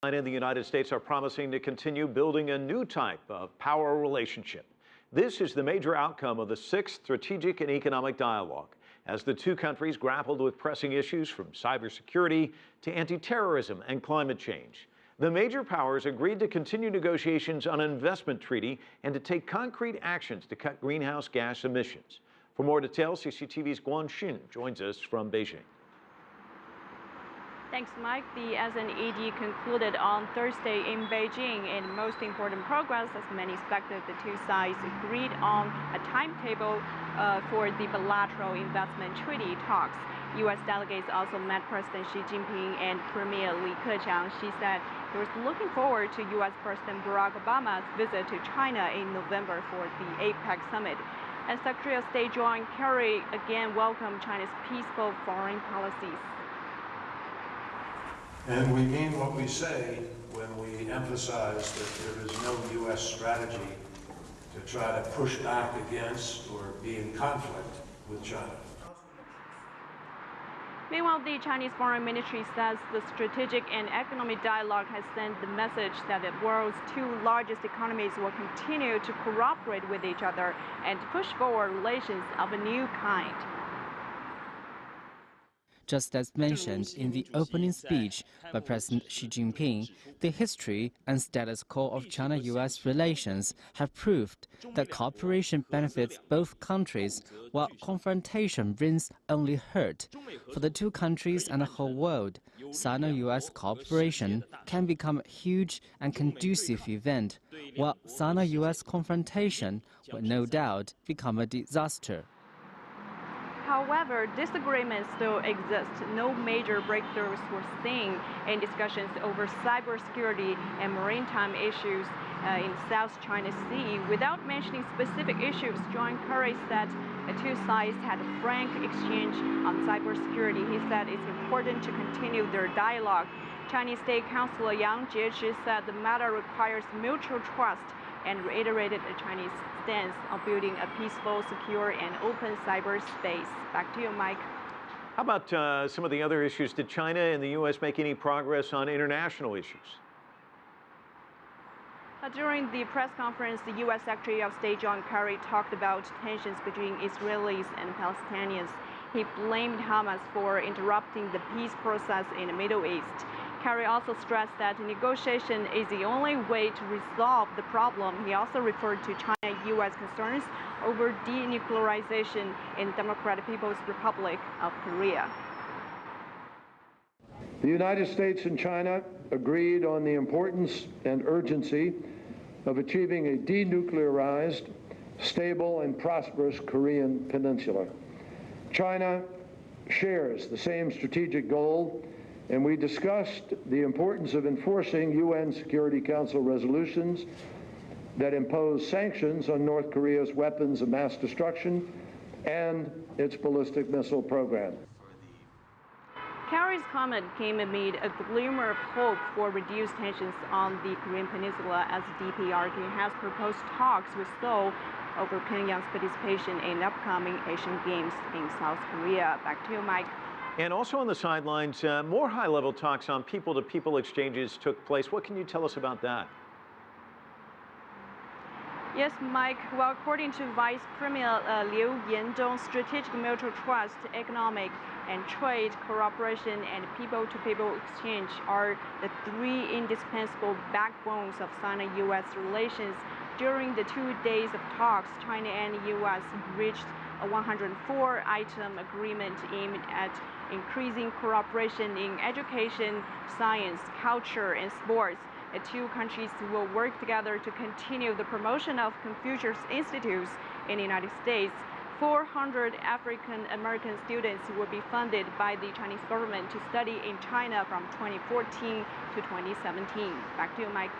China and the United States are promising to continue building a new type of power relationship. This is the major outcome of the 6th Strategic and Economic Dialogue, as the two countries grappled with pressing issues from cybersecurity to anti-terrorism and climate change. The major powers agreed to continue negotiations on an investment treaty and to take concrete actions to cut greenhouse gas emissions. For more details, CCTV's Guan joins us from Beijing. Thanks, Mike. The s&ed concluded on Thursday in Beijing. In most important progress, as many expected, the two sides agreed on a timetable for the bilateral investment treaty talks. U.S. delegates also met President Xi Jinping and Premier Li Keqiang. She said he was looking forward to U.S. President Barack Obama's visit to China in November for the APEC summit. And Secretary of State John Kerry again welcomed China's peaceful foreign policies. And we mean what we say when we emphasize that there is no U.S. strategy to try to push back against or be in conflict with China. Meanwhile, the Chinese Foreign Ministry says the strategic and economic dialogue has sent the message that the world's two largest economies will continue to cooperate with each other and push forward relations of a new kind. Just as mentioned in the opening speech by President Xi Jinping, the history and status quo of China-U.S. relations have proved that cooperation benefits both countries, while confrontation brings only hurt. For the two countries and the whole world, Sino-U.S. cooperation can become a huge and conducive event, while Sino-U.S. confrontation will no doubt become a disaster. However, disagreements still exist. No major breakthroughs were seen in discussions over cybersecurity and maritime issues in South China Sea. Without mentioning specific issues, John Kerry said the two sides had a frank exchange on cybersecurity. He said it's important to continue their dialogue. Chinese State Councilor Yang Jiechi said the matter requires mutual trust and reiterated the Chinese stance on building a peaceful, secure, and open cyberspace. Back to you, Mike. How about some of the other issues? Did China and the U.S. make any progress on international issues? During the press conference, the U.S. Secretary of State John Kerry talked about tensions between Israelis and Palestinians. He blamed Hamas for interrupting the peace process in the Middle East. Kerry also stressed that negotiation is the only way to resolve the problem. He also referred to China-U.S. concerns over denuclearization in Democratic People's Republic of Korea. The United States and China agreed on the importance and urgency of achieving a denuclearized, stable, and prosperous Korean peninsula. China shares the same strategic goal, and we discussed the importance of enforcing UN Security Council resolutions that impose sanctions on North Korea's weapons of mass destruction and its ballistic missile program. Kerry's comment came amid a glimmer of hope for reduced tensions on the Korean Peninsula, as DPRK has proposed talks with Seoul over Pyongyang's participation in upcoming Asian Games in South Korea. Back to you, Mike. And also on the sidelines, more high-level talks on people-to-people exchanges took place. What can you tell us about that? Yes, Mike. Well, according to Vice Premier Liu Yendong, strategic mutual trust, economic and trade cooperation, and people-to-people exchange are the three indispensable backbones of Sino-U.S. relations. During the 2 days of talks, China and the U.S. reached a 104-item agreement aimed at increasing cooperation in education, science, culture, and sports. The two countries will work together to continue the promotion of Confucius Institutes in the United States. 400 African-American students will be funded by the Chinese government to study in China from 2014 to 2017. Back to you, Mike.